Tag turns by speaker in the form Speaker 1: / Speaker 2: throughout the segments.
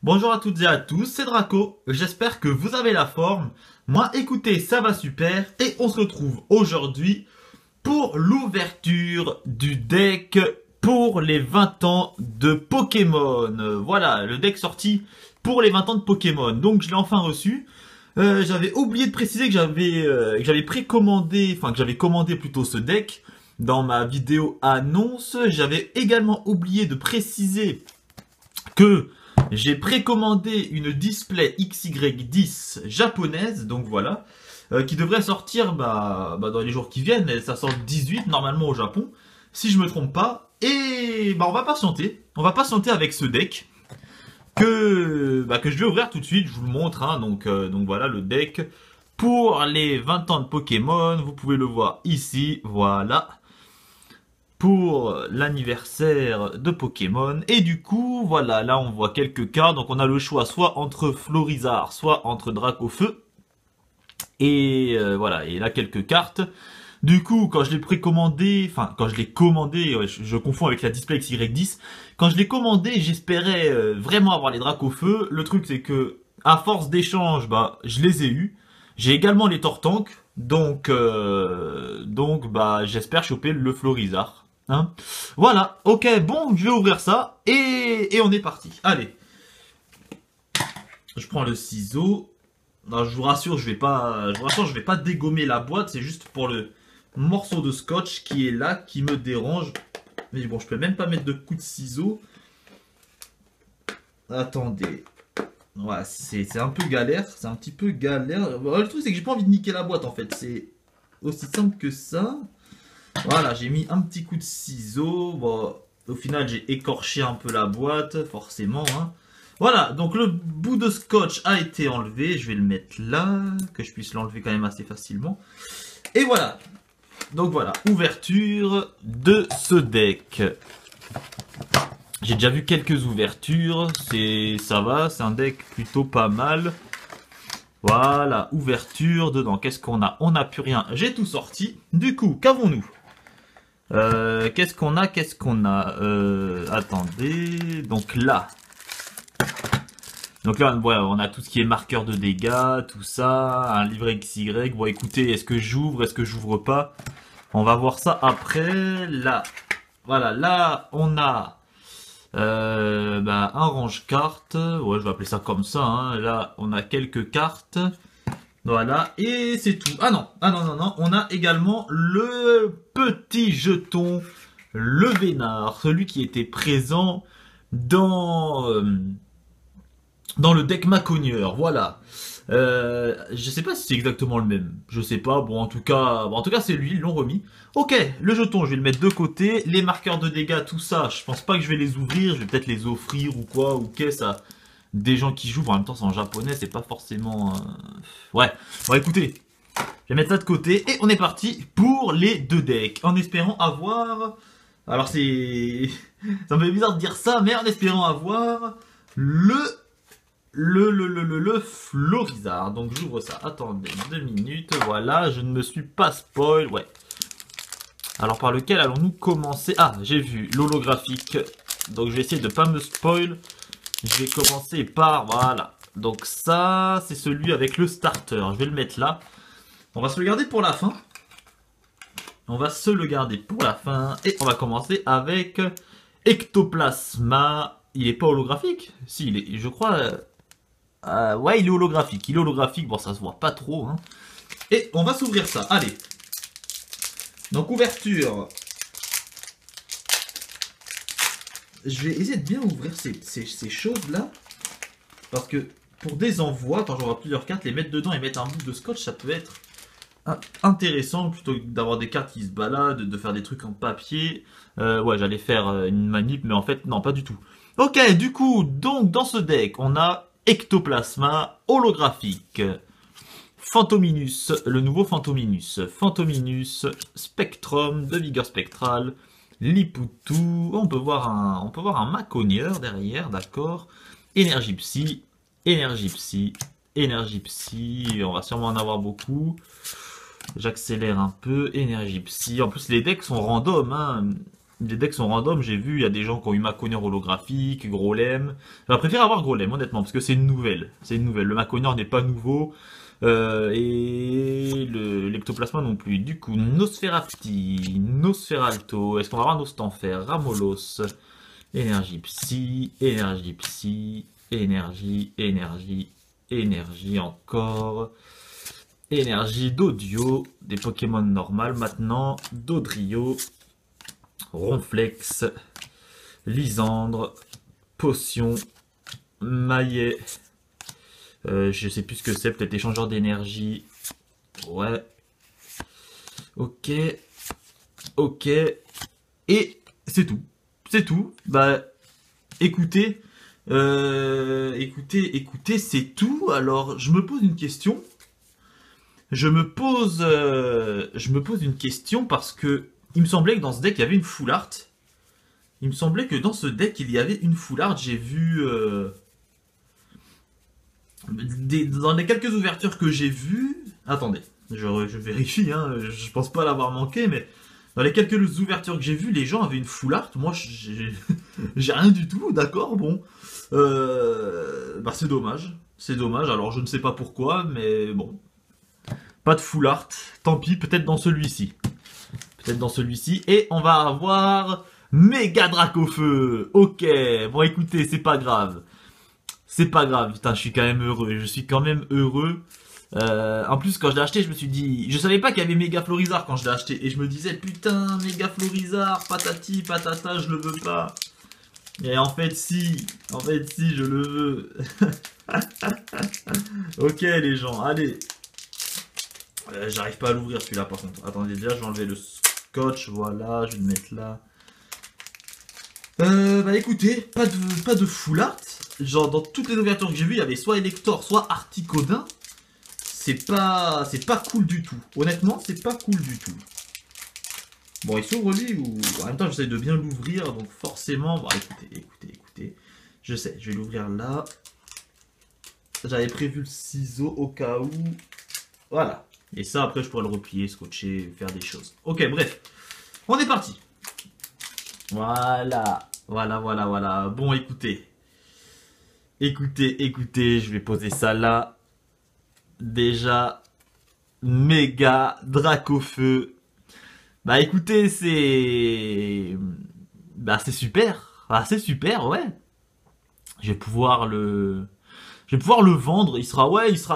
Speaker 1: Bonjour à toutes et à tous, c'est Draco, j'espère que vous avez la forme. Moi, écoutez, ça va super et on se retrouve aujourd'hui pour l'ouverture du deck pour les 20 ans de Pokémon. Voilà, le deck sorti pour les 20 ans de Pokémon. Donc je l'ai enfin reçu. J'avais oublié de préciser que j'avais précommandé, enfin que j'avais commandé plutôt ce deck dans ma vidéo annonce. J'avais également oublié de préciser que j'ai précommandé une display XY10 japonaise, donc voilà, qui devrait sortir dans les jours qui viennent. Ça sort le 18 normalement au Japon, si je me trompe pas. Et on va patienter avec ce deck que je vais ouvrir tout de suite. Je vous le montre, hein. Donc voilà le deck pour les 20 ans de Pokémon. Vous pouvez le voir ici, voilà. Pour l'anniversaire de Pokémon. Et du coup, voilà, là on voit quelques cartes. Donc on a le choix soit entre Florizard, soit entre Dracofeu. Et voilà, et là quelques cartes. Du coup, quand je l'ai précommandé, enfin quand je l'ai commandé, ouais, je confonds avec la display XY10. Quand je l'ai commandé, j'espérais vraiment avoir les Dracofeu. Le truc c'est que, à force d'échanges, je les ai eus. J'ai également les Tortank. Donc j'espère choper le Florizard. Hein, voilà, ok, bon, je vais ouvrir ça et on est parti. Allez, je prends le ciseau. Non, je vous rassure, je vais pas dégommer la boîte. C'est juste pour le morceau de scotch qui est là, qui me dérange. Mais bon, je peux même pas mettre de coup de ciseau. Attendez. Ouais, c'est un peu galère. C'est un petit peu galère. Le truc, c'est que j'ai pas envie de niquer la boîte en fait. C'est aussi simple que ça. Voilà, j'ai mis un petit coup de ciseau. Bon, au final, j'ai écorché un peu la boîte, forcément. Hein. Voilà, donc le bout de scotch a été enlevé. Je vais le mettre là, que je puisse l'enlever quand même assez facilement. Et voilà. Donc voilà, ouverture de ce deck. J'ai déjà vu quelques ouvertures. Ça va, c'est un deck plutôt pas mal. Voilà, ouverture dedans. Qu'est-ce qu'on a? On n'a plus rien. J'ai tout sorti. Du coup, qu'avons-nous? Qu'est-ce qu'on a? Attendez. Donc là, voilà, on a tout ce qui est marqueur de dégâts, tout ça, un livret XY. Bon, écoutez, est-ce que j'ouvre? Est-ce que j'ouvre pas? On va voir ça après. Là, voilà, là, on a un range cartes. Ouais, je vais appeler ça comme ça. Hein. Là, on a quelques cartes. Voilà, et c'est tout. Ah non, non. On a également le petit jeton, le Vénard, celui qui était présent dans le deck Macogneur. Voilà. Je sais pas si c'est exactement le même. Je sais pas. Bon, en tout cas, c'est lui. Ils l'ont remis. Ok, le jeton, je vais le mettre de côté. Les marqueurs de dégâts, tout ça, je pense pas que je vais les ouvrir. Je vais peut-être les offrir ou quoi, ou qu'est-ce ça. Des gens qui jouent, en même temps c'est en japonais, c'est pas forcément... Ouais, bon écoutez, je vais mettre ça de côté et on est parti pour les deux decks. En espérant avoir... Alors c'est... Ça me fait bizarre de dire ça, mais en espérant avoir le Florizard. Donc j'ouvre ça, attendez 2 minutes, voilà, je ne me suis pas spoil, ouais. Alors par lequel allons-nous commencer? Ah, j'ai vu l'holographique, donc je vais essayer de pas me spoil. Je vais commencer par, voilà. Donc ça, c'est celui avec le starter. Je vais le mettre là. On va se le garder pour la fin. Et on va commencer avec Ectoplasma. Il est pas holographique? Si, il est, je crois... ouais, il est holographique. Bon, ça se voit pas trop. Hein. Et on va s'ouvrir ça. Allez. Donc, ouverture. Je vais essayer de bien ouvrir ces choses-là. Parce que pour des envois, quand j'aurai plusieurs cartes, les mettre dedans et mettre un bout de scotch, ça peut être intéressant. Plutôt que d'avoir des cartes qui se baladent, de faire des trucs en papier. Ouais, j'allais faire une manip, mais en fait, non, pas du tout. Ok, du coup, donc dans ce deck, on a Ectoplasma holographique. Phantominus, le nouveau Phantominus. Phantominus, Spectrum, de vigueur spectrale. Lipoutou, on peut voir un Macogneur derrière, d'accord. Énergie Psy, on va sûrement en avoir beaucoup. J'accélère un peu, Énergie Psy. En plus, les decks sont random, hein. Les decks sont random, j'ai vu, il y a des gens qui ont eu Maconior holographique, Grolem. Je préfère avoir Grolem, honnêtement, parce que c'est une nouvelle. C'est une nouvelle. Le Maconior n'est pas nouveau. Et l'Ectoplasma non plus. Du coup, Nosferati, Nosferalto. Est-ce qu'on va avoir Nostanfer, Ramolos, Énergie Psy, Énergie Psy, Énergie, Énergie, Énergie encore. Énergie d'Audio, des Pokémon normales maintenant, Dodrio, Ronflex, Lysandre, Potion, Maillet, je sais plus ce que c'est, peut-être échangeur d'énergie, ouais, ok, ok, et c'est tout, bah, écoutez, écoutez, c'est tout, alors je me pose une question. Je me pose une question parce que il me semblait que dans ce deck il y avait une full art. Il me semblait que dans ce deck il y avait une full art. J'ai vu dans les quelques ouvertures que j'ai vues. Attendez, je vérifie. Hein, je pense pas l'avoir manqué, mais dans les quelques ouvertures que j'ai vues, les gens avaient une full art. Moi, j'ai rien du tout. D'accord, bon. Bah c'est dommage. C'est dommage. Alors je ne sais pas pourquoi, mais bon. Pas de full art, tant pis, peut-être dans celui-ci. Peut-être dans celui-ci. Et on va avoir Méga Dracofeu. Ok, bon écoutez, c'est pas grave. C'est pas grave, putain, je suis quand même heureux. Je suis quand même heureux. En plus, quand je l'ai acheté, je me suis dit... Je savais pas qu'il y avait Méga Florizard quand je l'ai acheté. Et je me disais, putain, Méga Florizard, patati, patata, je le veux pas. Et en fait, si. En fait, si, je le veux. Ok, les gens, allez. J'arrive pas à l'ouvrir celui-là par contre. Attendez, déjà je vais enlever le scotch, voilà, je vais le mettre là. Bah écoutez, pas de full art. Genre dans toutes les ouvertures que j'ai vues, il y avait soit Elector, soit Articodin. C'est pas cool du tout. Honnêtement, c'est pas cool du tout. Bon, il s'ouvre lui ou... En même temps, j'essaie de bien l'ouvrir, donc forcément... Bon, écoutez. Je sais, je vais l'ouvrir là. J'avais prévu le ciseau au cas où... Voilà. Et ça, après, je pourrais le replier, scotcher, faire des choses. Ok, bref. On est parti. Voilà. Voilà. Bon, écoutez. Écoutez, je vais poser ça là. Déjà, méga Dracofeu. Bah, écoutez, c'est... Bah, c'est super. Ah, c'est super, ouais. Je vais pouvoir le vendre. Il sera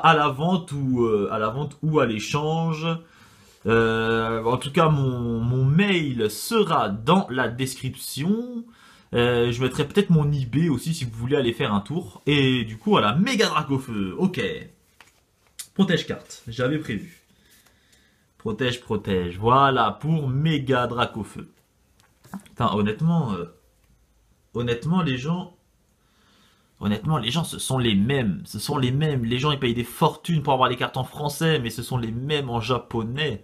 Speaker 1: à la vente ou à l'échange. En tout cas, mon mail sera dans la description. Je mettrai peut-être mon eBay aussi si vous voulez aller faire un tour. Et du coup, voilà, méga Dracofeu. Ok. Protège carte, j'avais prévu. Protège. Voilà pour méga Dracofeu. Putain, honnêtement, les gens, ce sont les mêmes. Les gens, ils payent des fortunes pour avoir les cartes en français, mais ce sont les mêmes en japonais.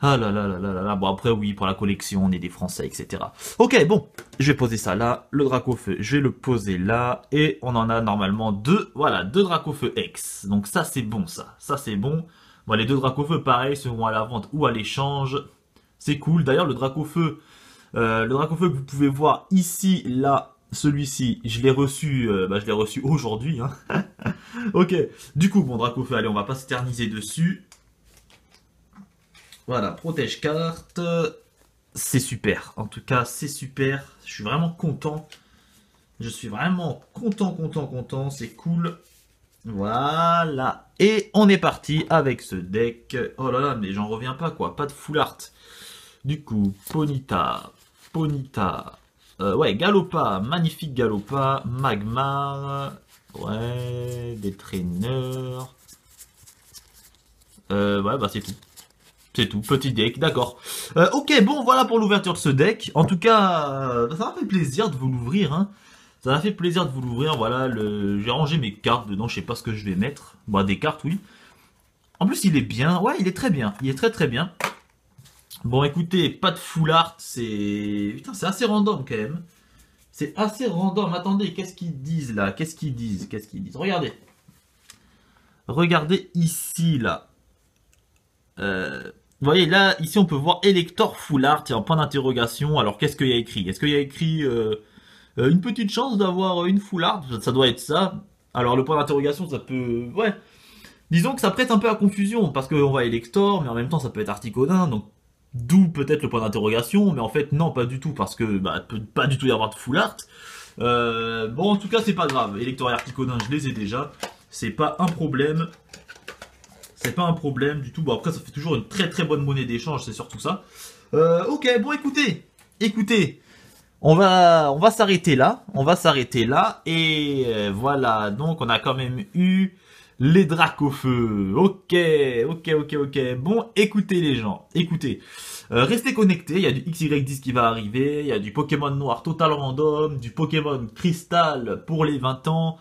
Speaker 1: Ah là là. Bon, après, oui, pour la collection, on est des français, etc. Ok, bon, je vais poser ça là. Le Dracofeu, je vais le poser là. Et on en a normalement deux. Voilà, deux Dracofeu X. Donc ça, c'est bon, ça. Ça, c'est bon. Bon, les deux Dracofeu, pareil, seront à la vente ou à l'échange. C'est cool. D'ailleurs, le Dracofeu que vous pouvez voir ici, là, celui-ci, je l'ai reçu aujourd'hui. Hein. Ok, du coup, bon, Dracofeu, allez, on va pas s'éterniser dessus. Voilà, protège carte. C'est super, en tout cas, c'est super. Je suis vraiment content. C'est cool. Voilà. Et on est parti avec ce deck. Oh là là, mais j'en reviens pas, quoi. Pas de full art. Du coup, Ponyta. Ouais, Galopa, magnifique Galopa. Magmar. Ouais, des traîneurs. Ouais, bah c'est tout. C'est tout, petit deck, d'accord. Ok, bon, voilà pour l'ouverture de ce deck. En tout cas, ça m'a fait plaisir de vous l'ouvrir. Hein. Ça m'a fait plaisir de vous l'ouvrir. Voilà, j'ai rangé mes cartes dedans. Je sais pas ce que je vais mettre. Bon, des cartes, oui. En plus, il est bien. Ouais, il est très bien. Il est très bien. Bon, écoutez, pas de full art. Putain, c'est assez random quand même. C'est assez random. Attendez, qu'est-ce qu'ils disent là? Qu'est-ce qu'ils disent? Regardez ici là. Vous voyez, là, ici, on peut voir Elector Full Art, il y a un point d'interrogation. Alors, qu'est-ce qu'il y a écrit? Est-ce qu'il y a écrit une petite chance d'avoir une Full Art? Ça doit être ça. Alors, le point d'interrogation, ça peut... Ouais. Disons que ça prête un peu à confusion, parce qu'on va Elector, mais en même temps, ça peut être Articodin, donc... D'où peut-être le point d'interrogation, mais en fait, non, pas du tout, parce que, bah, peut pas du tout y avoir de Full Art. Bon, en tout cas, c'est pas grave. Elector et Articodin, je les ai déjà. C'est pas un problème. C'est pas un problème du tout. Bon, après, ça fait toujours une très très bonne monnaie d'échange, c'est surtout ça. Ok, bon, écoutez, on va s'arrêter là. On va s'arrêter là. Et voilà, donc on a quand même eu les Dracofeu. Ok. Bon, écoutez les gens, écoutez. Restez connectés, il y a du XY10 qui va arriver, il y a du Pokémon Noir Total Random, du Pokémon Cristal pour les 20 ans,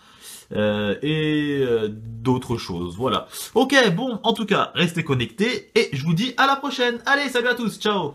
Speaker 1: et d'autres choses, voilà. Ok, bon, en tout cas, restez connectés, et je vous dis à la prochaine. Allez, salut à tous, ciao.